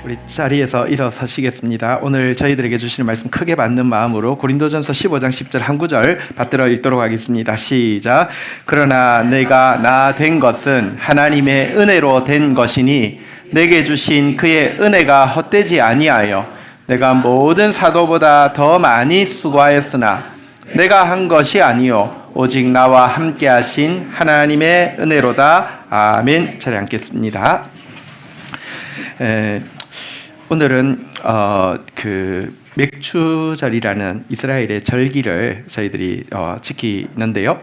우리 자리에서 일어서시겠습니다. 오늘 저희들에게 주시는 말씀 크게 받는 마음으로 고린도전서 15장 10절 한 구절 받들어 읽도록 하겠습니다. 시작. 그러나 내가 나 된 것은 하나님의 은혜로 된 것이니 내게 주신 그의 은혜가 헛되지 아니하여 내가 모든 사도보다 더 많이 수고하였으나 내가 한 것이 아니요 오직 나와 함께 하신 하나님의 은혜로다. 아멘. 자리에 앉겠습니다. 오늘은 그 맥추절이라는 이스라엘의 절기를 저희들이 지키는데요.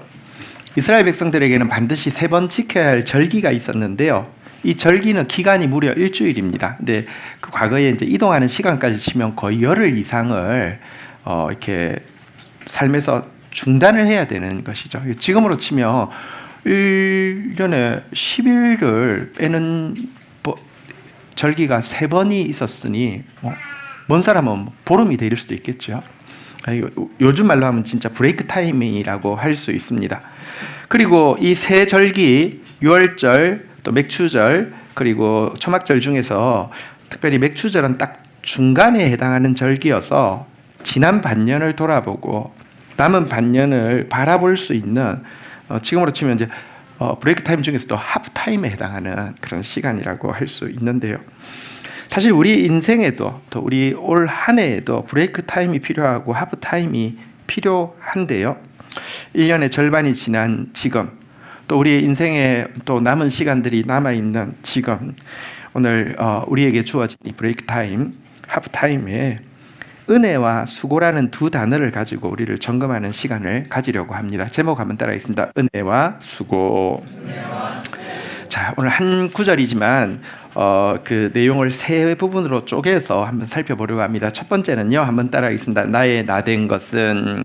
이스라엘 백성들에게는 반드시 3번 지켜야 할 절기가 있었는데요. 이 절기는 기간이 무려 일주일입니다. 근데 그 과거에 이제 이동하는 시간까지 치면 거의 열흘 이상을 이렇게 삶에서 중단을 해야 되는 것이죠. 지금으로 치면 1년에 10일을 빼는 절기가 3번이 있었으니 먼 사람은 보름이 될 수도 있겠죠. 요즘 말로 하면 진짜 브레이크 타임이라고 할 수 있습니다. 그리고 이 세 절기, 유월절, 또 맥추절, 그리고 초막절 중에서 특별히 맥추절은 딱 중간에 해당하는 절기여서 지난 반년을 돌아보고 남은 반년을 바라볼 수 있는 지금으로 치면 이제 브레이크 타임 중에서도 하프 타임에 해당하는 그런 시간이라고 할 수 있는데요. 사실 우리 인생에도 또 우리 올 한 해에도 브레이크 타임이 필요하고 하프 타임이 필요한데요. 1년의 절반이 지난 지금, 또 우리 인생에 또 남은 시간들이 남아 있는 지금, 오늘 우리에게 주어진 이 브레이크 타임, 하프 타임에 은혜와 수고라는 두 단어를 가지고 우리를 점검하는 시간을 가지려고 합니다. 제목 한번 따라하겠습니다. 은혜와 수고. 자, 오늘 한 구절이지만 그 내용을 세 부분으로 쪼개서 한번 살펴보려고 합니다. 첫 번째는요, 한번 따라하겠습니다. 나의 나 된 것은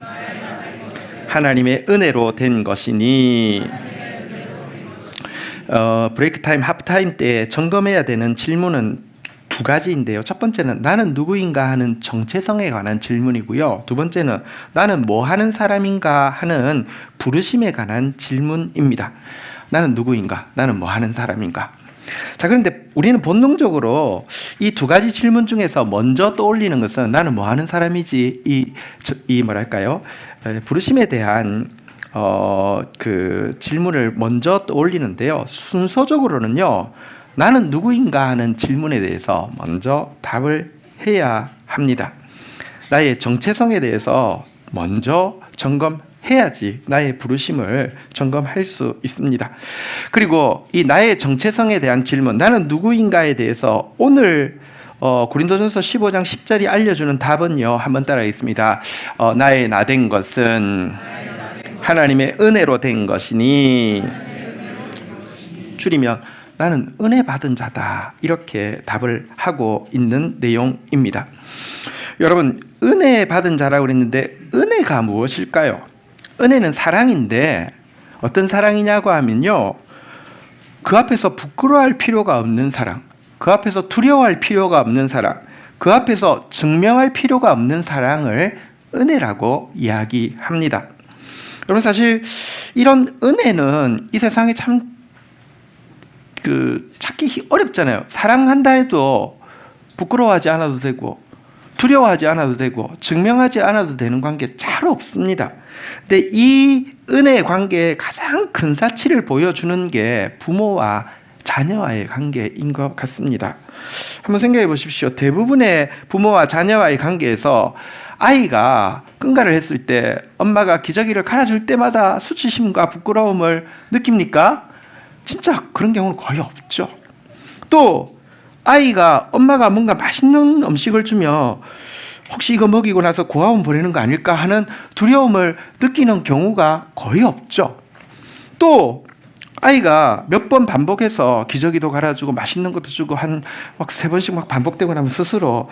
하나님의 은혜로 된 것이니. 브레이크 타임, 하프 타임 때 점검해야 되는 질문은 두 가지인데요. 첫 번째는 나는 누구인가 하는 정체성에 관한 질문이고요. 두 번째는 나는 뭐 하는 사람인가 하는 부르심에 관한 질문입니다. 나는 누구인가? 나는 뭐 하는 사람인가? 자, 그런데 우리는 본능적으로 이 두 가지 질문 중에서 먼저 떠올리는 것은 나는 뭐 하는 사람이지? 이 뭐랄까요? 부르심에 대한 그 질문을 먼저 떠올리는데요. 순서적으로는요. 나는 누구인가 하는 질문에 대해서 먼저 답을 해야 합니다. 나의 정체성에 대해서 먼저 점검해야지 나의 부르심을 점검할 수 있습니다. 그리고 이 나의 정체성에 대한 질문, 나는 누구인가에 대해서 오늘 고린도전서 15장 10절이 알려주는 답은요. 한번 따라하겠습니다. 나의 나 된 것은 하나님의 은혜로 된 것이니, 줄이면 나는 은혜 받은 자다, 이렇게 답을 하고 있는 내용입니다. 여러분, 은혜 받은 자라고 그랬는데 은혜가 무엇일까요? 은혜는 사랑인데 어떤 사랑이냐고 하면요, 그 앞에서 부끄러워할 필요가 없는 사랑, 그 앞에서 두려워할 필요가 없는 사랑, 그 앞에서 증명할 필요가 없는 사랑을 은혜라고 이야기합니다. 여러분, 사실 이런 은혜는 이 세상에 참 찾기 어렵잖아요. 사랑한다 해도 부끄러워하지 않아도 되고 두려워하지 않아도 되고 증명하지 않아도 되는 관계 잘 없습니다. 근데 이 은혜의 관계의 가장 큰 사치를 보여주는 게 부모와 자녀와의 관계인 것 같습니다. 한번 생각해 보십시오. 대부분의 부모와 자녀와의 관계에서 아이가 끙가를 했을 때 엄마가 기저귀를 갈아줄 때마다 수치심과 부끄러움을 느낍니까? 진짜 그런 경우는 거의 없죠. 또 아이가 엄마가 뭔가 맛있는 음식을 주면 혹시 이거 먹이고 나서 고아원 보내는 거 아닐까 하는 두려움을 느끼는 경우가 거의 없죠. 또 아이가 몇 번 반복해서 기저귀도 갈아주고 맛있는 것도 주고 한 막 3번씩 막 반복되고 나면 스스로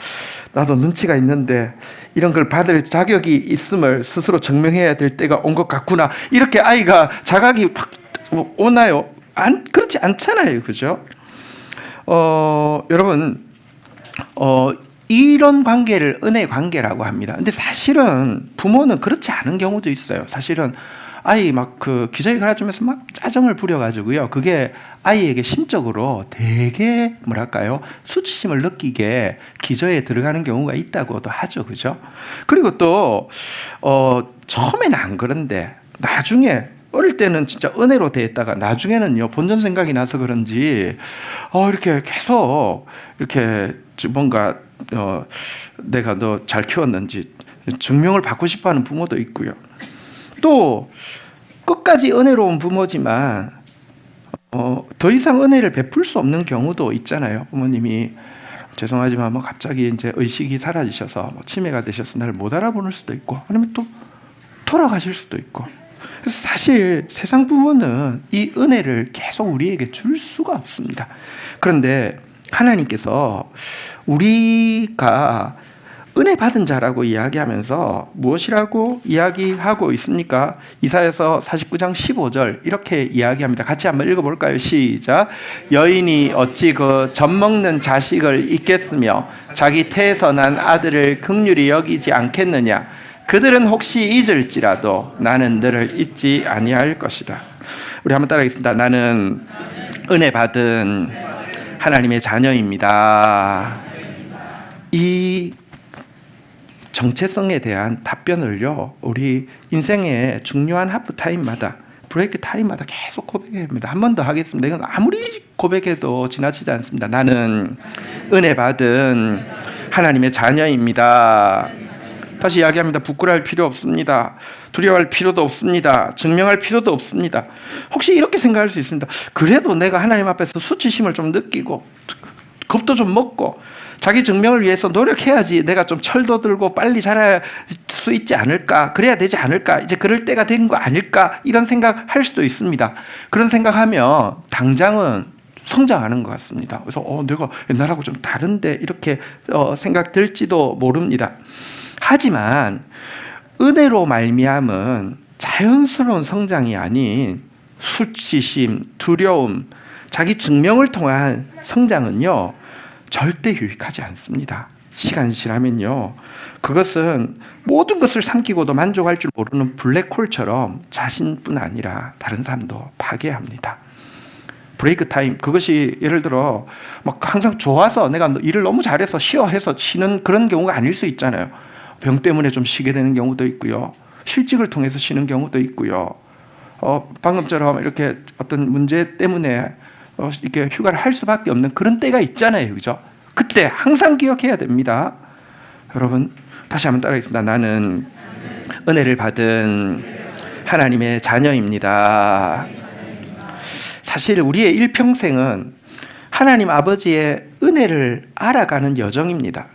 나도 눈치가 있는데 이런 걸 받을 자격이 있음을 스스로 증명해야 될 때가 온 것 같구나, 이렇게 아이가 자각이 팍 오나요? 그렇지 않잖아요. 그죠? 여러분, 이런 관계를 은혜 관계라고 합니다. 근데 사실은 부모는 그렇지 않은 경우도 있어요. 사실은 아이 막 그 기저귀 갈아주면서 막 짜증을 부려가지고요. 그게 아이에게 심적으로 되게 뭐랄까요? 수치심을 느끼게 기저에 들어가는 경우가 있다고도 하죠. 그죠? 그리고 또, 처음에는 안 그런데 나중에 어릴 때는 진짜 은혜로 대했다가 나중에는요, 본전 생각이 나서 그런지, 이렇게 계속 이렇게 뭔가, 내가 너 잘 키웠는지 증명을 받고 싶어 하는 부모도 있고요. 또 끝까지 은혜로운 부모지만 더 이상 은혜를 베풀 수 없는 경우도 있잖아요. 부모님이 죄송하지만 뭐 갑자기 이제 의식이 사라지셔서 뭐 치매가 되셔서 나를 못 알아보는 수도 있고, 아니면 또 돌아가실 수도 있고. 그래서 사실 세상 부모는 이 은혜를 계속 우리에게 줄 수가 없습니다. 그런데 하나님께서 우리가 은혜 받은 자라고 이야기하면서 무엇이라고 이야기하고 있습니까? 이사야서 49장 15절 이렇게 이야기합니다. 같이 한번 읽어볼까요? 시작. 여인이 어찌 그 젖먹는 자식을 잊겠으며 자기 태에서 난 아들을 긍휼히 여기지 않겠느냐. 그들은 혹시 잊을지라도 나는 너를 잊지 아니할 것이다. 우리 한번 따라하겠습니다. 나는 은혜 받은 하나님의 자녀입니다. 이 정체성에 대한 답변을요, 우리 인생의 중요한 하프타임마다, 브레이크 타임마다 계속 고백해야 합니다. 한 번 더 하겠습니다. 이건 아무리 고백해도 지나치지 않습니다. 나는 은혜 받은 하나님의 자녀입니다. 다시 이야기합니다. 부끄러워할 필요 없습니다. 두려워할 필요도 없습니다. 증명할 필요도 없습니다. 혹시 이렇게 생각할 수 있습니다. 그래도 내가 하나님 앞에서 수치심을 좀 느끼고 겁도 좀 먹고 자기 증명을 위해서 노력해야지 내가 좀 철도 들고 빨리 자랄 수 있지 않을까, 그래야 되지 않을까, 이제 그럴 때가 된 거 아닐까, 이런 생각할 수도 있습니다. 그런 생각하면 당장은 성장하는 것 같습니다. 그래서 내가 옛날하고 좀 다른데 이렇게 생각 들지도 모릅니다. 하지만 은혜로 말미암은 자연스러운 성장이 아닌 수치심, 두려움, 자기 증명을 통한 성장은요, 절대 유익하지 않습니다. 시간이 지나면요, 그것은 모든 것을 삼키고도 만족할 줄 모르는 블랙홀처럼 자신뿐 아니라 다른 사람도 파괴합니다. 브레이크 타임, 그것이 예를 들어 막 항상 좋아서 내가 일을 너무 잘해서 쉬어해서 쉬는 그런 경우가 아닐 수 있잖아요. 병 때문에 좀 쉬게 되는 경우도 있고요. 실직을 통해서 쉬는 경우도 있고요. 방금처럼 이렇게 어떤 문제 때문에 이렇게 휴가를 할 수밖에 없는 그런 때가 있잖아요. 그죠? 그때 항상 기억해야 됩니다. 여러분, 다시 한번 따라하겠습니다. 나는 은혜를 받은 하나님의 자녀입니다. 사실 우리의 일평생은 하나님 아버지의 은혜를 알아가는 여정입니다.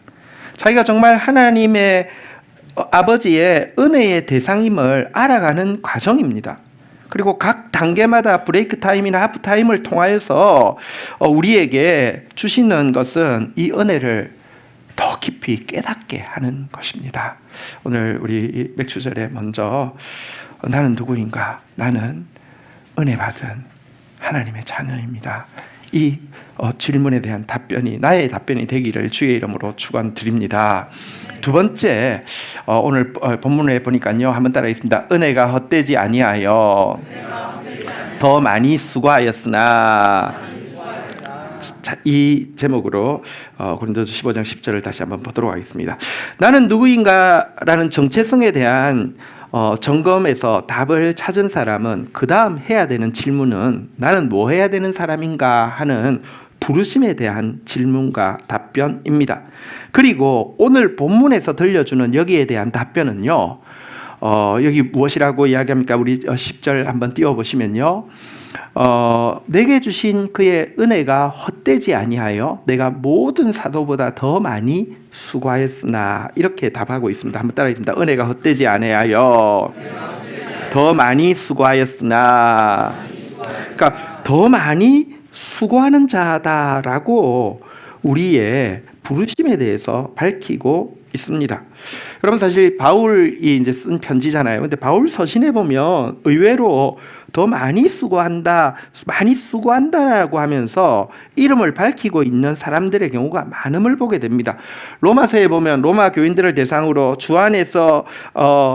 자기가 정말 하나님의 아버지의 은혜의 대상임을 알아가는 과정입니다. 그리고 각 단계마다 브레이크 타임이나 하프 타임을 통하여서 우리에게 주시는 것은 이 은혜를 더 깊이 깨닫게 하는 것입니다. 오늘 우리 맥주절에 먼저 나는 누구인가? 나는 은혜 받은 하나님의 자녀입니다. 이 질문에 대한 답변이 나의 답변이 되기를 주의 이름으로 축원드립니다. 두 번째, 오늘 본문에 보니까요, 한번 따라하겠습니다. 은혜가 헛되지 아니하여 더 많이 수고하였으나. 자, 이 제목으로 고린도서 15장 10절을 다시 한번 보도록 하겠습니다. 나는 누구인가라는 정체성에 대한 점검에서 답을 찾은 사람은 그 다음 해야 되는 질문은 나는 뭐 해야 되는 사람인가 하는 부르심에 대한 질문과 답변입니다. 그리고 오늘 본문에서 들려주는 여기에 대한 답변은요, 여기 무엇이라고 이야기합니까? 우리 10절 한번 띄워보시면요, 내게 주신 그의 은혜가 헛되지 아니하여 내가 모든 사도보다 더 많이 수고하였으나, 이렇게 답하고 있습니다. 한번 따라하겠습니다. 은혜가 헛되지 아니하여 더 많이 수고하였으나. 그러니까 더 많이 수고하는 자다라고 우리의 부르심에 대해서 밝히고 있습니다. 여러분, 사실 바울이 이제 쓴 편지잖아요. 근데 바울 서신에 보면 의외로 더 많이 수고한다라고 하면서 이름을 밝히고 있는 사람들의 경우가 많음을 보게 됩니다. 로마서에 보면 로마 교인들을 대상으로 주 안에서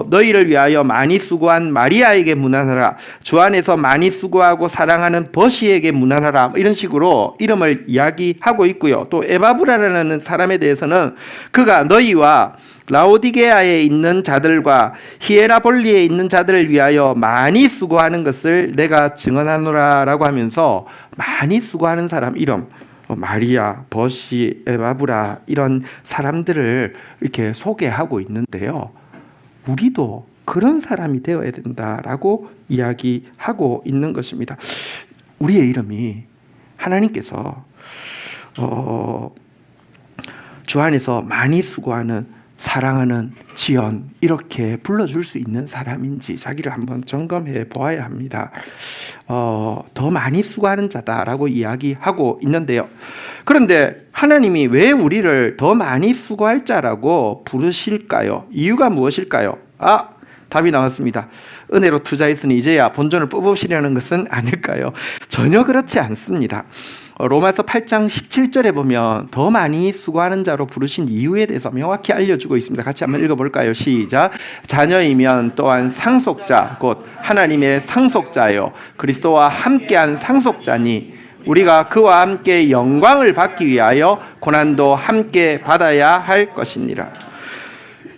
너희를 위하여 많이 수고한 마리아에게 문안하라, 주 안에서 많이 수고하고 사랑하는 버시에게 문안하라, 이런 식으로 이름을 이야기하고 있고요. 또 에바브라라는 사람에 대해서는 그가 너희와 라오디게아에 있는 자들과 히에라볼리에 있는 자들을 위하여 많이 수고하는 것을 내가 증언하노라 라고 하면서 많이 수고하는 사람 이름, 마리아, 버시, 에바브라, 이런 사람들을 이렇게 소개하고 있는데요. 우리도 그런 사람이 되어야 된다라고 이야기하고 있는 것입니다. 우리의 이름이 하나님께서 주 안에서 많이 수고하는, 사랑하는 지연, 이렇게 불러줄 수 있는 사람인지 자기를 한번 점검해 보아야 합니다. 더 많이 수고하는 자다라고 이야기하고 있는데요. 그런데 하나님이 왜 우리를 더 많이 수고할 자라고 부르실까요? 이유가 무엇일까요? 답이 나왔습니다. 은혜로 투자했으니 이제야 본전을 뽑으시려는 것은 아닐까요? 전혀 그렇지 않습니다. 로마서 8장 17절에 보면 더 많이 수고하는 자로 부르신 이유에 대해서 명확히 알려주고 있습니다. 같이 한번 읽어볼까요? 시작. 자녀이면 또한 상속자, 곧 하나님의 상속자요 그리스도와 함께한 상속자니 우리가 그와 함께 영광을 받기 위하여 고난도 함께 받아야 할 것이니라.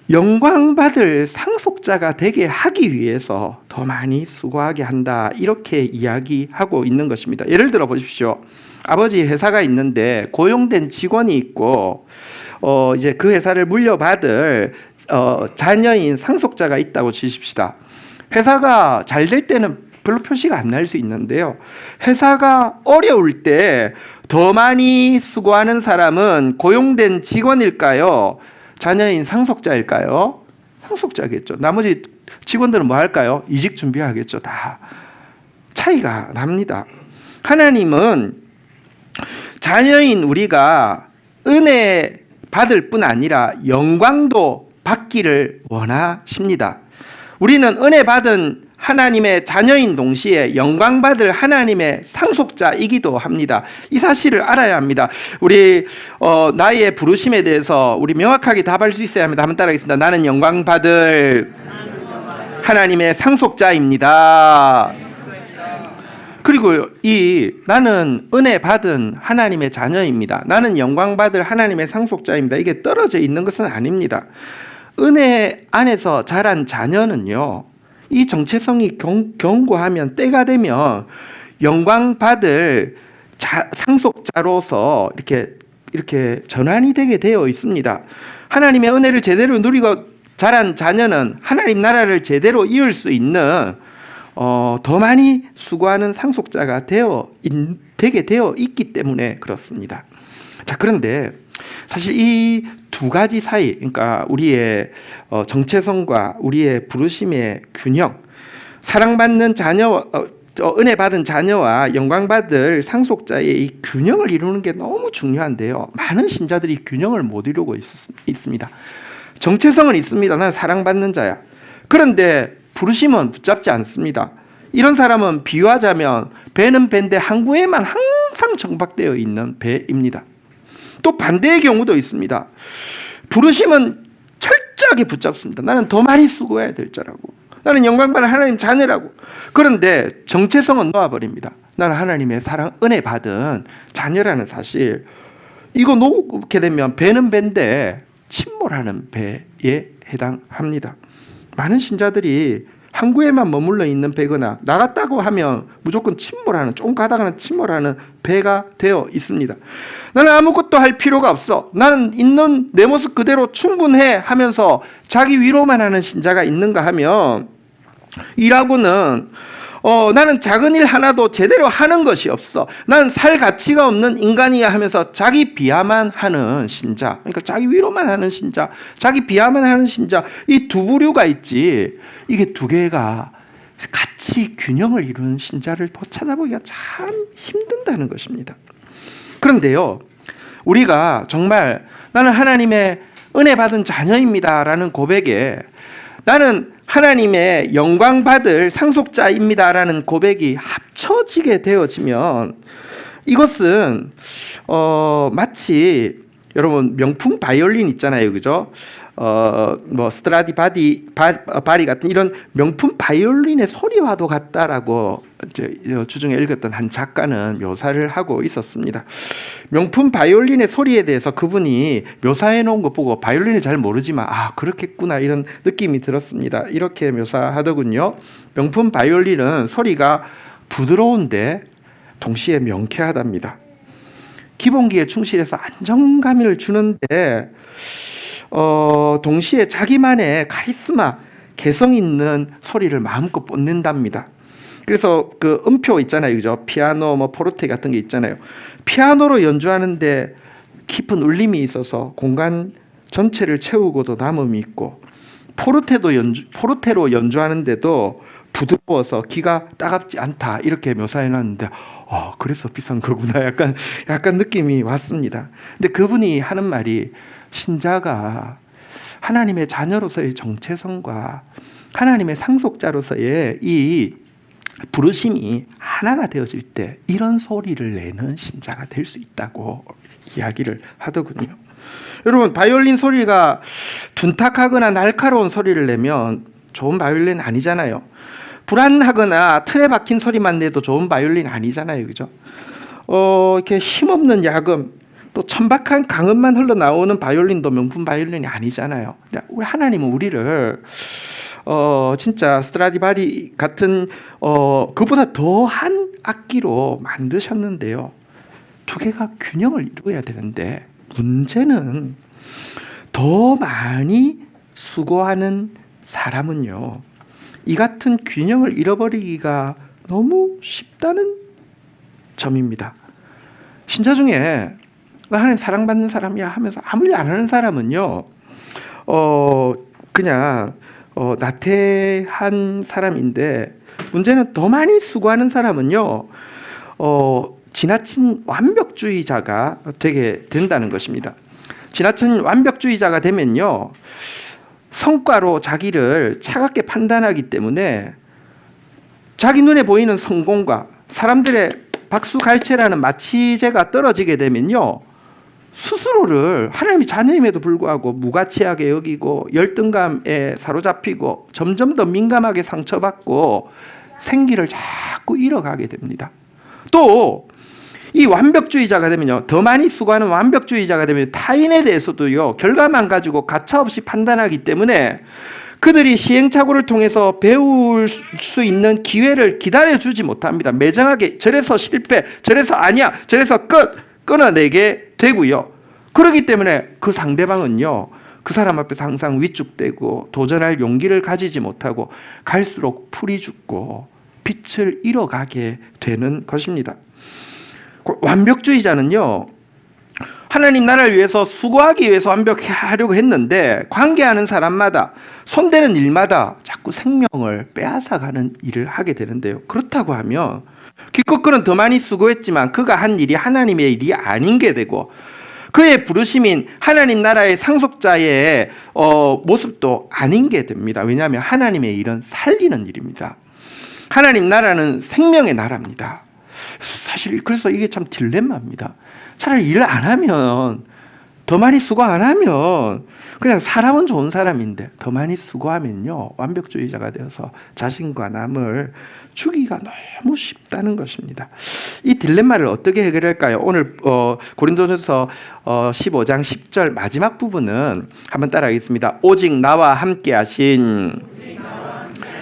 영광받을 상속자가 되게 하기 위해서 더 많이 수고하게 한다, 이렇게 이야기하고 있는 것입니다. 예를 들어 보십시오. 아버지 회사가 있는데 고용된 직원이 있고 이제 그 회사를 물려받을 자녀인 상속자가 있다고 치십시다. 회사가 잘 될 때는 별로 표시가 안 날 수 있는데요. 회사가 어려울 때 더 많이 수고하는 사람은 고용된 직원일까요? 자녀인 상속자일까요? 상속자겠죠. 나머지 직원들은 뭐 할까요? 이직 준비하겠죠. 다 차이가 납니다. 하나님은 자녀인 우리가 은혜 받을 뿐 아니라 영광도 받기를 원하십니다. 우리는 은혜 받은 하나님의 자녀인 동시에 영광 받을 하나님의 상속자이기도 합니다. 이 사실을 알아야 합니다. 우리 나의 부르심에 대해서 우리 명확하게 답할 수 있어야 합니다. 한번 따라하겠습니다. 나는 영광 받을 하나님의 상속자입니다. 그리고 나는 은혜 받은 하나님의 자녀입니다, 나는 영광 받을 하나님의 상속자입니다, 이게 떨어져 있는 것은 아닙니다. 은혜 안에서 자란 자녀는요, 이 정체성이 견고하면 때가 되면 영광 받을 상속자로서 이렇게 전환이 되게 되어 있습니다. 하나님의 은혜를 제대로 누리고 자란 자녀는 하나님 나라를 제대로 이을 수 있는 더 많이 수고하는 상속자가 되게 되어 있기 때문에 그렇습니다. 자, 그런데 사실 이 두 가지 사이, 그러니까 우리의 정체성과 우리의 부르심의 균형, 사랑받는 자녀, 은혜 받은 자녀와 영광 받을 상속자의 이 균형을 이루는 게 너무 중요한데요. 많은 신자들이 균형을 못 이루고 있습니다. 정체성은 있습니다. 나는 사랑받는 자야. 그런데 부르심은 붙잡지 않습니다. 이런 사람은 비유하자면 배는 배인데 항구에만 항상 정박되어 있는 배입니다. 또 반대의 경우도 있습니다. 부르심은 철저하게 붙잡습니다. 나는 더 많이 수고해야 될 자라고, 나는 영광받을 하나님 자녀라고. 그런데 정체성은 놓아버립니다. 나는 하나님의 사랑, 은혜 받은 자녀라는 사실, 이거 놓게 되면 배는 배인데 침몰하는 배에 해당합니다. 많은 신자들이 항구에만 머물러 있는 배거나 나갔다고 하면 무조건 침몰하는, 좀 가다가는 침몰하는 배가 되어 있습니다. 나는 아무것도 할 필요가 없어, 나는 있는 내 모습 그대로 충분해 하면서 자기 위로만 하는 신자가 있는가 하면, 일하고는 나는 작은 일 하나도 제대로 하는 것이 없어, 난 살 가치가 없는 인간이야 하면서 자기 비하만 하는 신자, 그러니까 자기 위로만 하는 신자, 자기 비하만 하는 신자, 이 두 부류가 있지, 이게 두 개가 같이 균형을 이루는 신자를 찾아보기가 참 힘든다는 것입니다. 그런데요, 우리가 정말 나는 하나님의 은혜 받은 자녀입니다 라는 고백에 나는 하나님의 영광 받을 상속자입니다라는 고백이 합쳐지게 되어지면 이것은 마치 여러분 명품 바이올린 있잖아요, 그죠? 뭐 스트라디바리 같은 이런 명품 바이올린의 소리와도 같다라고 주중에 읽었던 한 작가는 묘사를 하고 있었습니다. 명품 바이올린의 소리에 대해서 그분이 묘사해 놓은 거 보고 바이올린을 잘 모르지만 그렇겠구나 이런 느낌이 들었습니다. 이렇게 묘사하더군요. 명품 바이올린은 소리가 부드러운데 동시에 명쾌하답니다. 기본기에 충실해서 안정감을 주는데 동시에 자기만의 카리스마, 개성 있는 소리를 마음껏 뽐낸답니다. 그래서 그 음표 있잖아요, 그죠? 피아노, 뭐 포르테 같은 게 있잖아요. 피아노로 연주하는데 깊은 울림이 있어서 공간 전체를 채우고도 남음이 있고, 포르테로 연주하는데도 부드러워서 귀가 따갑지 않다 이렇게 묘사해놨는데 그래서 비싼 거구나 약간 느낌이 왔습니다. 근데 그분이 하는 말이 신자가 하나님의 자녀로서의 정체성과 하나님의 상속자로서의 이 부르심이 하나가 되어질 때 이런 소리를 내는 신자가 될 수 있다고 이야기를 하더군요. 여러분, 바이올린 소리가 둔탁하거나 날카로운 소리를 내면 좋은 바이올린 아니잖아요. 불안하거나 틀에 박힌 소리만 내도 좋은 바이올린 아니잖아요, 그죠? 이렇게 힘없는 야금, 또 천박한 강음만 흘러나오는 바이올린도 명품 바이올린이 아니잖아요. 우리 하나님은 우리를 진짜 스트라디바리 같은 그보다 더한 악기로 만드셨는데요. 두 개가 균형을 이루어야 되는데 문제는 더 많이 수고하는 사람은요, 이 같은 균형을 잃어버리기가 너무 쉽다는 점입니다. 신자 중에 하나님 사랑받는 사람이야 하면서 아무 일 안 하는 사람은요, 그냥 나태한 사람인데, 문제는 더 많이 수고하는 사람은요, 지나친 완벽주의자가 되게 된다는 것입니다. 지나친 완벽주의자가 되면요, 성과로 자기를 차갑게 판단하기 때문에 자기 눈에 보이는 성공과 사람들의 박수갈채라는 마취제가 떨어지게 되면요, 스스로를 하나님의 자녀임에도 불구하고 무가치하게 여기고 열등감에 사로잡히고 점점 더 민감하게 상처받고 생기를 자꾸 잃어가게 됩니다. 또 이 완벽주의자가 되면요, 더 많이 수고하는 완벽주의자가 되면 타인에 대해서도요, 결과만 가지고 가차없이 판단하기 때문에 그들이 시행착오를 통해서 배울 수 있는 기회를 기다려주지 못합니다. 매정하게 저래서 실패, 저래서 아니야, 저래서 끊어내게 되고요. 그렇기 때문에 그 상대방은요, 그 사람 앞에서 항상 위축되고 도전할 용기를 가지지 못하고 갈수록 풀이 죽고 빛을 잃어가게 되는 것입니다. 완벽주의자는요, 하나님 나라를 위해서 수고하기 위해서 완벽하려고 했는데 관계하는 사람마다 손대는 일마다 자꾸 생명을 빼앗아가는 일을 하게 되는데요. 그렇다고 하면 기껏 그는 더 많이 수고했지만 그가 한 일이 하나님의 일이 아닌 게 되고, 그의 부르심인 하나님 나라의 상속자의 모습도 아닌 게 됩니다. 왜냐하면 하나님의 일은 살리는 일입니다. 하나님 나라는 생명의 나라입니다. 사실 그래서 이게 참 딜레마입니다. 차라리 일을 안 하면, 더 많이 수고 안 하면 그냥 사람은 좋은 사람인데 더 많이 수고하면요, 완벽주의자가 되어서 자신과 남을 죽이기가 너무 쉽다는 것입니다. 이 딜레마를 어떻게 해결할까요? 오늘 고린도전서 15장 10절 마지막 부분은 한번 따라하겠습니다. 오직 나와 함께 하신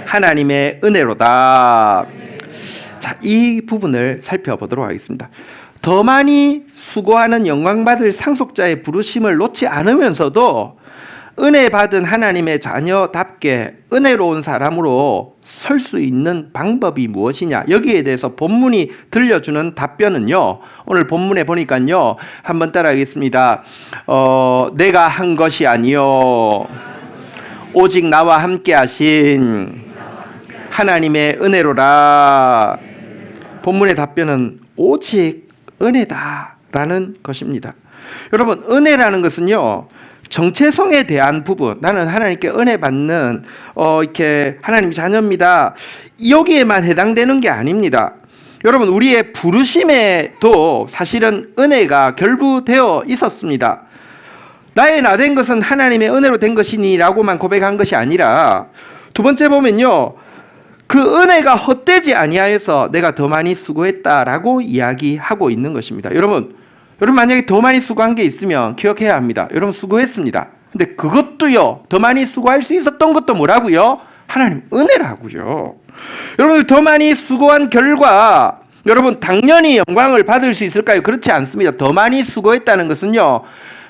하나님의 은혜로다. 자, 이 부분을 살펴보도록 하겠습니다. 더 많이 수고하는 영광받을 상속자의 부르심을 놓지 않으면서도 은혜 받은 하나님의 자녀답게 은혜로운 사람으로 설 수 있는 방법이 무엇이냐, 여기에 대해서 본문이 들려주는 답변은요, 오늘 본문에 보니까요, 한번 따라하겠습니다. 내가 한 것이 아니요 오직 나와 함께 하신 하나님의 은혜로라. 본문의 답변은 오직 은혜다라는 것입니다. 여러분, 은혜라는 것은요, 정체성에 대한 부분, 나는 하나님께 은혜 받는 이렇게 하나님 자녀입니다, 여기에만 해당되는 게 아닙니다. 여러분, 우리의 부르심에도 사실은 은혜가 결부되어 있었습니다. 나의 나 된 것은 하나님의 은혜로 된 것이니 라고만 고백한 것이 아니라, 두 번째 보면요, 그 은혜가 헛되지 아니하여서 내가 더 많이 수고했다라고 이야기하고 있는 것입니다. 여러분 만약에 더 많이 수고한 게 있으면 기억해야 합니다. 여러분, 수고했습니다. 근데 그것도요, 더 많이 수고할 수 있었던 것도 뭐라고요? 하나님 은혜라고요. 여러분, 더 많이 수고한 결과 여러분 당연히 영광을 받을 수 있을까요? 그렇지 않습니다. 더 많이 수고했다는 것은요,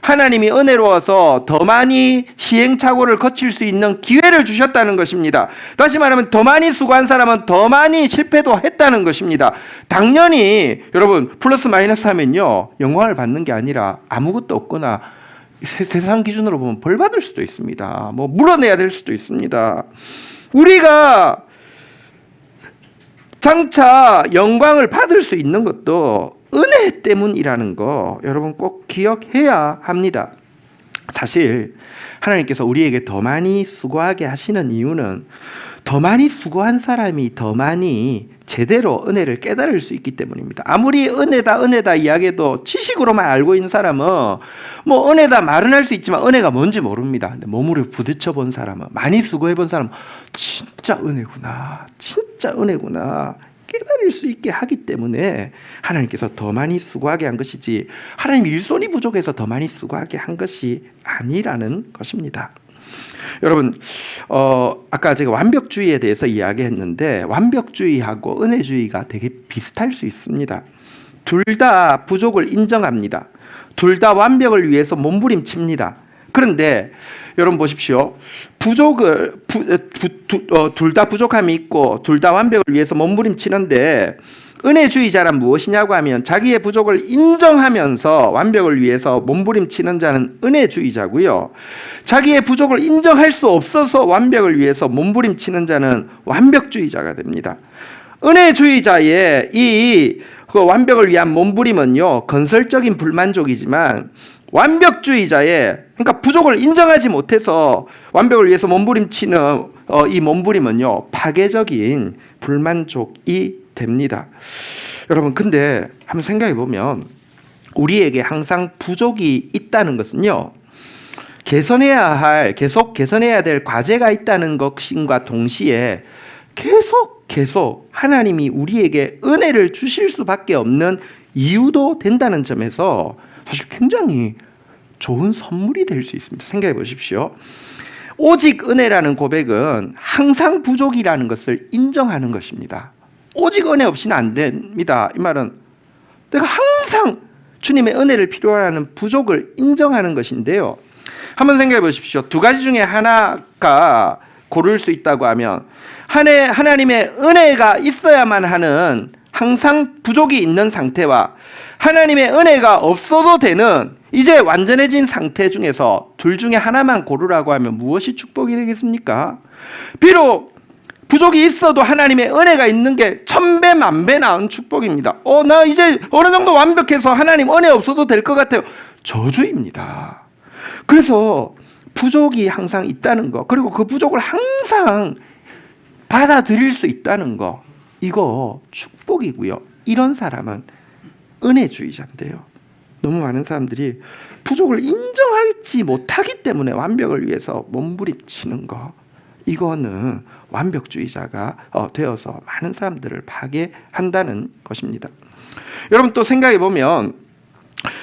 하나님이 은혜로워서 더 많이 시행착오를 거칠 수 있는 기회를 주셨다는 것입니다. 다시 말하면 더 많이 수고한 사람은 더 많이 실패도 했다는 것입니다. 당연히 여러분, 플러스 마이너스 하면요, 영광을 받는 게 아니라 아무것도 없거나 세상 기준으로 보면 벌 받을 수도 있습니다. 뭐 물어내야 될 수도 있습니다. 우리가 장차 영광을 받을 수 있는 것도 은혜 때문이라는 거 여러분 꼭 기억해야 합니다. 사실 하나님께서 우리에게 더 많이 수고하게 하시는 이유는 더 많이 수고한 사람이 더 많이 제대로 은혜를 깨달을 수 있기 때문입니다. 아무리 은혜다 이야기해도 지식으로만 알고 있는 사람은 뭐 은혜다 말은 할 수 있지만 은혜가 뭔지 모릅니다. 근데 몸으로 부딪혀 본 사람은, 많이 수고해 본 사람은 진짜 은혜구나, 진짜 은혜구나 깨달을 수 있게 하기 때문에 하나님께서 더 많이 수고하게 한 것이지, 하나님 일손이 부족해서 더 많이 수고하게 한 것이 아니라는 것입니다. 여러분, 아까 제가 완벽주의에 대해서 이야기했는데, 완벽주의하고 은혜주의가 되게 비슷할 수 있습니다. 둘 다 부족을 인정합니다. 둘 다 완벽을 위해서 몸부림칩니다. 그런데 여러분 보십시오. 둘 다 부족함이 있고 둘 다 완벽을 위해서 몸부림치는데, 은혜주의자란 무엇이냐고 하면 자기의 부족을 인정하면서 완벽을 위해서 몸부림치는 자는 은혜주의자고요. 자기의 부족을 인정할 수 없어서 완벽을 위해서 몸부림치는 자는 완벽주의자가 됩니다. 은혜주의자의 그 완벽을 위한 몸부림은요, 건설적인 불만족이지만 완벽주의자의, 그러니까 부족을 인정하지 못해서 완벽을 위해서 몸부림치는 이 몸부림은요, 파괴적인 불만족이 됩니다. 여러분, 근데 한번 생각해 보면 우리에게 항상 부족이 있다는 것은요, 계속 개선해야 될 과제가 있다는 것과 동시에 계속 하나님이 우리에게 은혜를 주실 수밖에 없는 이유도 된다는 점에서 사실 굉장히 좋은 선물이 될 수 있습니다. 생각해 보십시오. 오직 은혜라는 고백은 항상 부족이라는 것을 인정하는 것입니다. 오직 은혜 없이는 안 됩니다. 이 말은 내가 항상 주님의 은혜를 필요로 하는 부족을 인정하는 것인데요. 한번 생각해 보십시오. 두 가지 중에 하나가 고를 수 있다고 하면, 하나님의 은혜가 있어야만 하는 항상 부족이 있는 상태와 하나님의 은혜가 없어도 되는 이제 완전해진 상태 중에서 둘 중에 하나만 고르라고 하면 무엇이 축복이 되겠습니까? 비록 부족이 있어도 하나님의 은혜가 있는 게 1000배 만배 나은 축복입니다. 나 이제 어느 정도 완벽해서 하나님 은혜 없어도 될 것 같아요. 저주입니다. 그래서 부족이 항상 있다는 거, 그리고 그 부족을 항상 받아들일 수 있다는 거, 이거 축복이고요. 이런 사람은 은혜주의자인데요. 너무 많은 사람들이 부족을 인정하지 못하기 때문에 완벽을 위해서 몸부림치는 거, 이거는 완벽주의자가 되어서 많은 사람들을 파괴한다는 것입니다. 여러분, 또 생각해 보면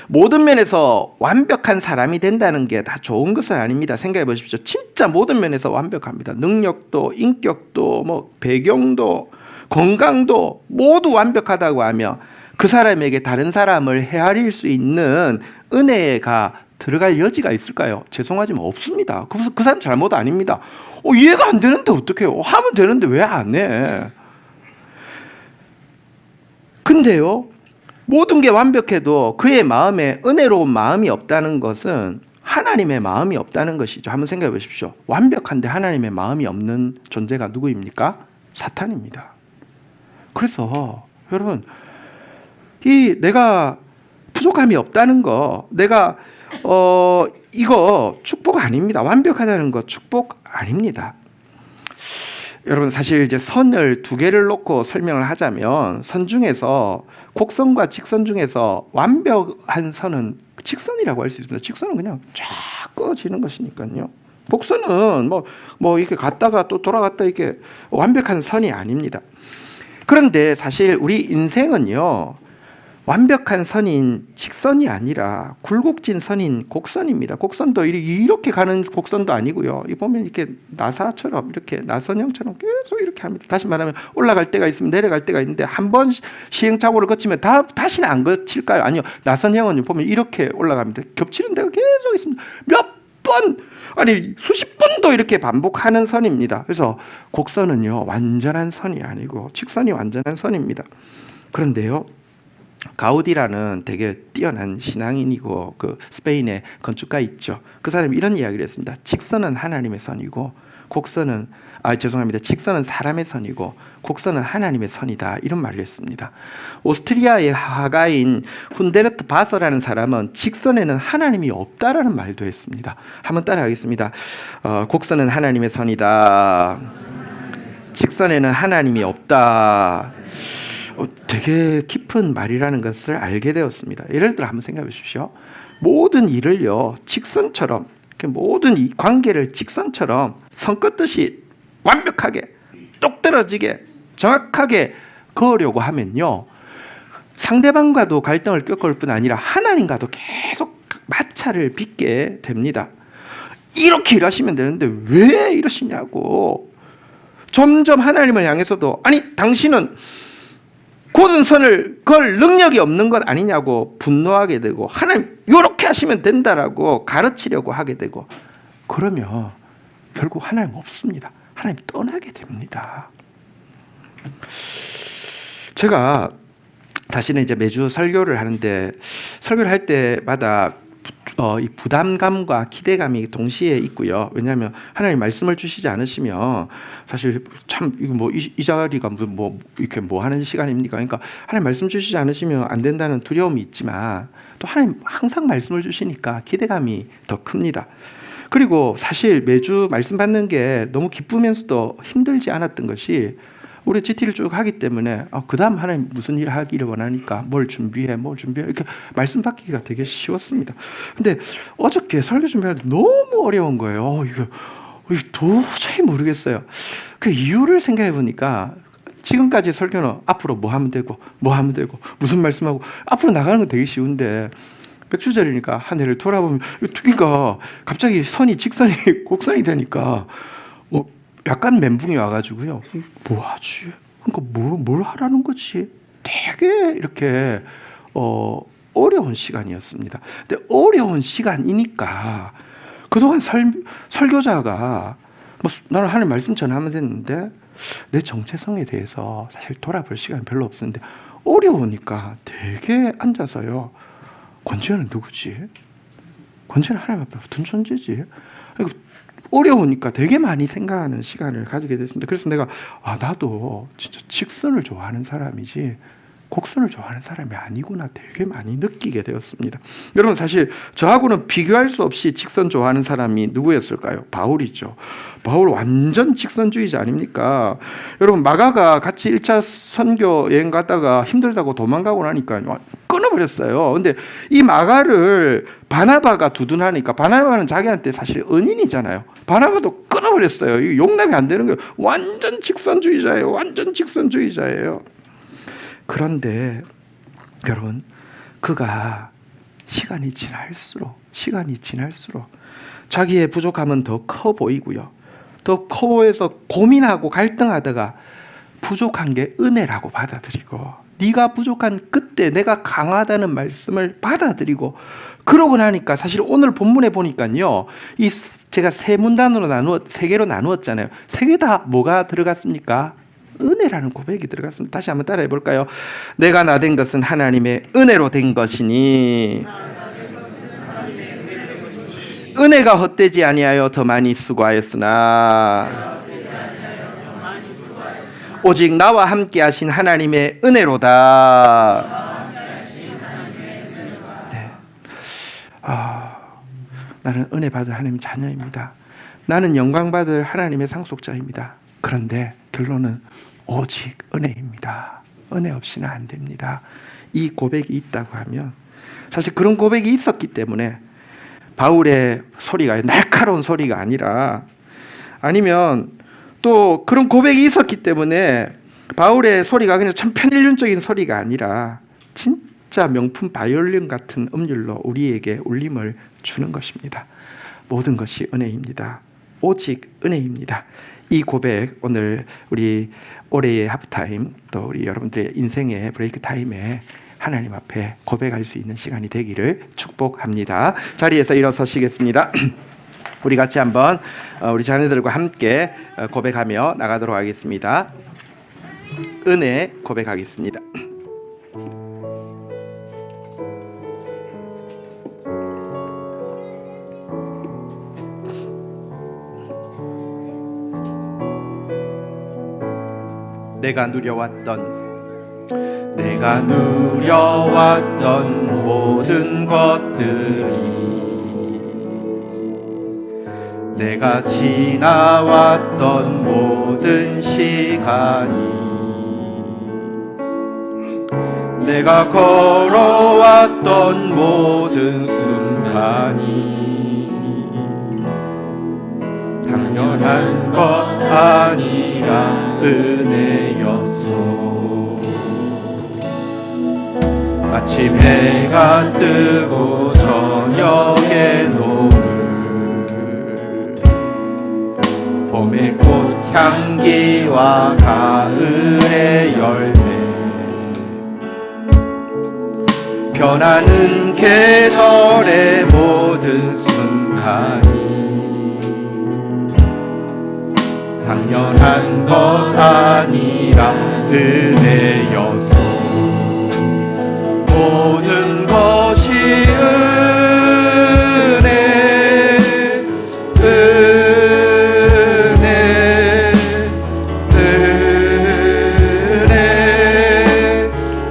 모든 면에서 완벽한 사람이 된다는 게 다 좋은 것은 아닙니다. 생각해 보십시오. 진짜 모든 면에서 완벽합니다. 능력도, 인격도, 뭐 배경도, 건강도 모두 완벽하다고 하며 그 사람에게 다른 사람을 헤아릴 수 있는 은혜가 들어갈 여지가 있을까요? 죄송하지만 없습니다. 그 사람 잘못 아닙니다. 이해가 안 되는데 어떡해요? 하면 되는데 왜 안 해? 근데요, 모든 게 완벽해도 그의 마음에 은혜로운 마음이 없다는 것은 하나님의 마음이 없다는 것이죠. 한번 생각해 보십시오. 완벽한데 하나님의 마음이 없는 존재가 누구입니까? 사탄입니다. 그래서 여러분, 내가 부족함이 없다는 거, 내가 이거 축복 아닙니다. 완벽하다는 거 축복 아닙니다. 여러분 사실 이제 선을 두 개를 놓고 설명을 하자면 선 중에서 곡선과 직선 중에서 완벽한 선은 직선이라고 할 수 있습니다. 직선은 그냥 쫙 꺼지는 것이니까요. 곡선은 뭐 이렇게 갔다가 또 돌아갔다 이렇게 완벽한 선이 아닙니다. 그런데 사실 우리 인생은요, 완벽한 선인 직선이 아니라 굴곡진 선인 곡선입니다. 곡선도 이렇게 가는 곡선도 아니고요. 이 보면 이렇게 나사처럼 이렇게 나선형처럼 계속 이렇게 합니다. 다시 말하면 올라갈 때가 있으면 내려갈 때가 있는데 한 번 시행착오를 거치면 다시는 안 거칠까요? 아니요. 나선형은 보면 이렇게 올라갑니다. 겹치는 데가 계속 있습니다. 몇 번, 아니 수십 번도 이렇게 반복하는 선입니다. 그래서 곡선은요, 완전한 선이 아니고 직선이 완전한 선입니다. 그런데요, 가우디라는 되게 뛰어난 신앙인이고 그 스페인의 건축가 있죠. 그 사람이 이런 이야기를 했습니다. 직선은 하나님의 선이고 직선은 사람의 선이고 곡선은 하나님의 선이다. 이런 말을 했습니다. 오스트리아의 화가인 훈데르트 바서라는 사람은 직선에는 하나님이 없다라는 말도 했습니다. 한번 따라하겠습니다. 곡선은 하나님의 선이다. 직선에는 하나님이 없다. 되게 깊은 말이라는 것을 알게 되었습니다. 예를 들어 한번 생각해 보십시오. 모든 일을요, 직선처럼, 모든 이 관계를 직선처럼 선 긋듯이 완벽하게 똑떨어지게 정확하게 그으려고 하면요, 상대방과도 갈등을 겪을 뿐 아니라 하나님과도 계속 마찰을 빚게 됩니다. 이렇게 일하시면 되는데 왜 이러시냐고. 점점 하나님을 향해서도 아니 당신은 곧은 선을 그걸 능력이 없는 것 아니냐고 분노하게 되고, 하나님 이렇게 하시면 된다라고 가르치려고 하게 되고, 그러면 결국 하나님 없습니다. 하나님 떠나게 됩니다. 제가 사실은 이제 매주 설교를 하는데, 설교를 할 때마다 이 부담감과 기대감이 동시에 있고요. 왜냐하면 하나님 말씀을 주시지 않으시면 사실 참 이거 이 자리가 이렇게 하는 시간입니까? 그러니까 하나님 말씀 주시지 않으시면 안 된다는 두려움이 있지만, 또 하나님 항상 말씀을 주시니까 기대감이 더 큽니다. 그리고 사실 매주 말씀 받는 게 너무 기쁘면서도 힘들지 않았던 것이, 우리 GT를 쭉 하기 때문에 그 다음 하나님 무슨 일 하기를 원하니까 뭘 준비해 이렇게 말씀 받기가 되게 쉬웠습니다. 근데 어저께 설교 준비하는데 너무 어려운 거예요. 이거 도저히 모르겠어요. 그 이유를 생각해 보니까, 지금까지 설교는 앞으로 뭐 하면 되고 무슨 말씀하고 앞으로 나가는 건 되게 쉬운데, 백주절이니까 한 해를 돌아보면, 그러니까 갑자기 선이 직선이 곡선이 되니까 약간 멘붕이 와가지고요. 뭐 하지? 그러니까 뭘 하라는 거지? 되게 이렇게 어려운 시간이었습니다. 근데 어려운 시간이니까 그동안 설교자가 나는 하나님 말씀 전하면 됐는데 내 정체성에 대해서 사실 돌아볼 시간이 별로 없었는데, 어려우니까 되게 앉아서요, 권지현은 누구지? 권지현은 하나님 앞에 어떤 존재지? 어려우니까 되게 많이 생각하는 시간을 가지게 됐습니다. 그래서 내가 나도 진짜 직선을 좋아하는 사람이지 곡선을 좋아하는 사람이 아니구나 되게 많이 느끼게 되었습니다. 여러분 사실 저하고는 비교할 수 없이 직선 좋아하는 사람이 누구였을까요? 바울이죠. 바울 완전 직선주의자 아닙니까? 여러분 마가가 같이 1차 선교 여행 갔다가 힘들다고 도망가고 나니까 끊어버렸어요. 근데 이 마가를 바나바가 두둔하니까, 바나바는 자기한테 사실 은인이잖아요. 바나바도 끊어버렸어요. 이거 용납이 안 되는 거예요. 완전 직선주의자예요. 그런데 여러분, 그가 시간이 지날수록 자기의 부족함은 더 커 보이고요. 더 커 보여서 고민하고 갈등하다가 부족한 게 은혜라고 받아들이고, 네가 부족한 그때 내가 강하다는 말씀을 받아들이고, 그러고 나니까 사실 오늘 본문에 보니까요, 제가 세 개로 나누었잖아요. 세 개 다 뭐가 들어갔습니까? 은혜라는 고백이 들어갔습니다. 다시 한번 따라해 볼까요? 내가 나 된 것은 하나님의 은혜로 된 것이니 은혜가 헛되지 아니하여 더 많이 수고하였으나 오직 나와 함께 하신 하나님의 은혜로다. 네. 나는 은혜 받을 하나님의 자녀입니다. 나는 영광 받을 하나님의 상속자입니다. 그런데 결론은 오직 은혜입니다. 은혜 없이는 안 됩니다. 이 고백이 있다고 하면, 사실 그런 고백이 있었기 때문에 바울의 소리가 날카로운 소리가 아니라, 아니면 또 그런 고백이 있었기 때문에 바울의 소리가 그냥 천편일률적인 소리가 아니라 진짜 명품 바이올린 같은 음률로 우리에게 울림을 주는 것입니다. 모든 것이 은혜입니다. 오직 은혜입니다. 이 고백, 오늘 우리 올해의 하프타임, 또 우리 여러분들의 인생의 브레이크 타임에 하나님 앞에 고백할 수 있는 시간이 되기를 축복합니다. 자리에서 일어서시겠습니다. 우리 같이 한번 우리 자녀들과 함께 고백하며 나가도록 하겠습니다. 은혜 고백하겠습니다. 내가 누려왔던 모든 것들이, 내가 지나왔던 모든 시간이, 내가 걸어왔던 모든 순간이 당연한 것 아니라 은혜였소. 마치 해가 뜨고 저녁의 노을, 봄의 꽃향기와 가을의 열매, 변하는 계절의 모든 순간이 당연한 것 아니라 은혜여서. 모든 것이 은혜, 은혜, 은혜,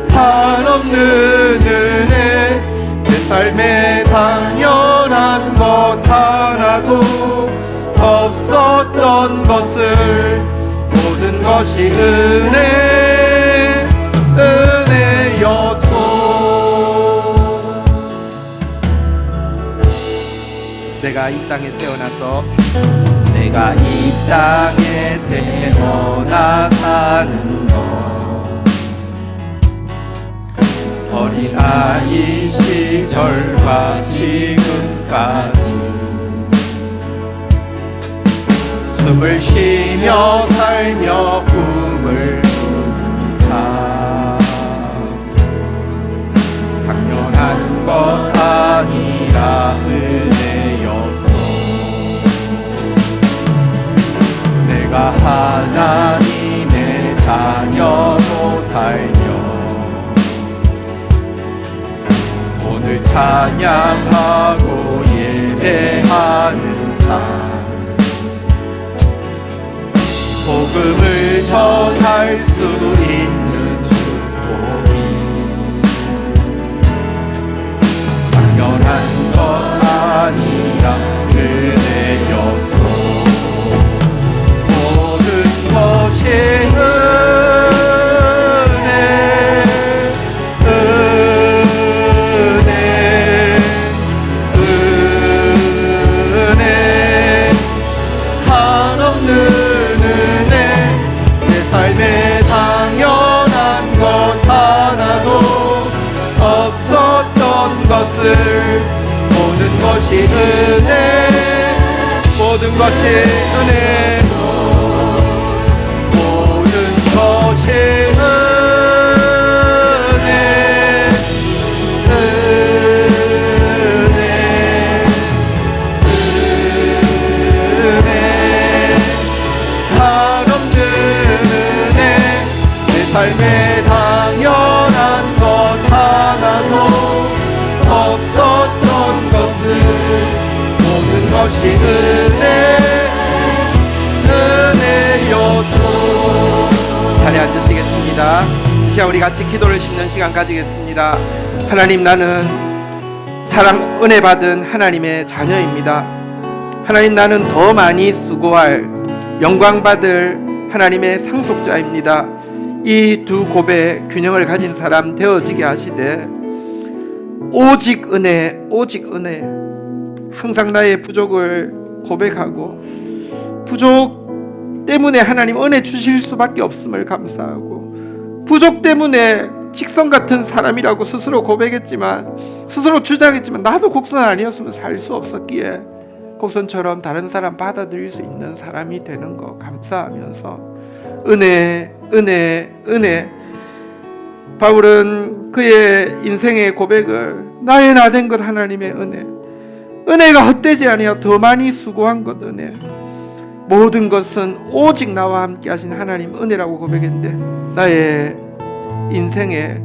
한없는 은혜. 내 삶에 당연한 것 하나도 없었던 것을, 모든 것이 은혜, 은혜였소. 내가 이 땅에 태어나 사는 것, 어린 아이 시절과 지금까지 숨을 쉬며 살며 꿈을 꾸는 삶, 당연한 것 아니라 은혜였어. 내가 하나님의 자녀로 살며 오늘 찬양하고 예배하는 삶, 복음을 전할 수 있는 축복이 당연한 것 아니라 은혜였소. 모든 것이 은혜, 은혜, 은혜, 한없는 삶에 당연한 것 하나도 없었던 것을, 모든 것이 은혜, 모든 것이 은혜, 모든 것이 은혜, 은혜, 은혜, 한없는 삶에 당연한 것 하나도 없었던 것을, 모든 것이 은혜, 은혜였소. 자리에 앉으시겠습니다. 이 시간 우리 같이 기도를 심는 시간 가지겠습니다. 하나님, 나는 사랑 은혜 받은 하나님의 자녀입니다. 하나님, 나는 더 많이 수고할 영광 받을 하나님의 상속자입니다. 이 두 고백 균형을 가진 사람 되어지게 하시되, 오직 은혜, 오직 은혜, 항상 나의 부족을 고백하고 부족 때문에 하나님 은혜 주실 수밖에 없음을 감사하고, 부족 때문에 직선 같은 사람이라고 스스로 고백했지만, 스스로 주장했지만 나도 곡선 아니었으면 살 수 없었기에 곡선처럼 다른 사람 받아들일 수 있는 사람이 되는 거 감사하면서 은혜, 은혜, 은혜. 바울은 그의 인생의 고백을 나의 나 된 것 하나님의 은혜, 은혜가 헛되지 아니하여 더 많이 수고한 것 은혜, 모든 것은 오직 나와 함께 하신 하나님 은혜라고 고백했는데, 나의 인생의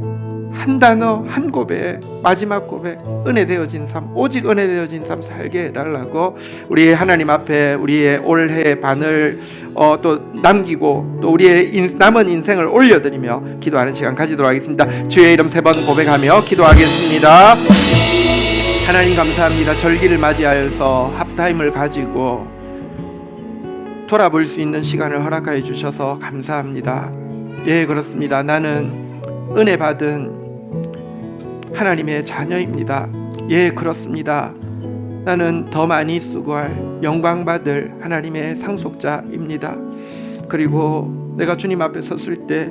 한 단어 한 고백, 마지막 고백, 은혜 되어진 삶, 오직 은혜 되어진 삶 살게 해달라고 우리 하나님 앞에 우리의 올해 반을 또 남기고 또 우리의 남은 인생을 올려드리며 기도하는 시간 가지도록 하겠습니다. 주의 이름 3번 고백하며 기도하겠습니다. 하나님 감사합니다. 절기를 맞이하여서 합타임을 가지고 돌아볼 수 있는 시간을 허락하여 주셔서 감사합니다. 예, 그렇습니다. 나는 은혜 받은 하나님의 자녀입니다. 예, 그렇습니다. 나는 더 많이 수고할 영광 받을 하나님의 상속자입니다. 그리고 내가 주님 앞에 섰을 때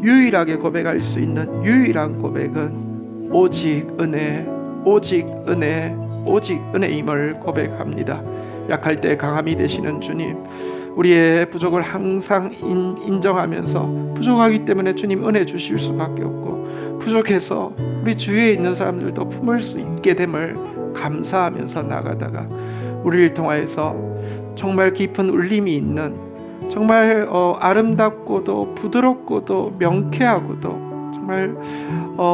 유일하게 고백할 수 있는 유일한 고백은 오직 은혜, 오직 은혜, 오직 은혜임을 고백합니다. 약할 때 강함이 되시는 주님, 우리의 부족을 항상 인정하면서 부족하기 때문에 주님 은혜 주실 수밖에 없고, 부족해서 우리 주위에 있는 사람들도 품을 수 있게 됨을 감사하면서 나가다가 우리를 통하여서 정말 깊은 울림이 있는, 정말 아름답고도 부드럽고도 명쾌하고도 정말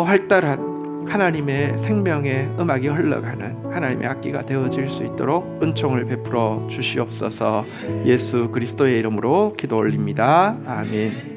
활달한 하나님의 생명의 음악이 흘러가는 하나님의 악기가 되어질 수 있도록 은총을 베풀어 주시옵소서. 예수 그리스도의 이름으로 기도 올립니다. 아멘.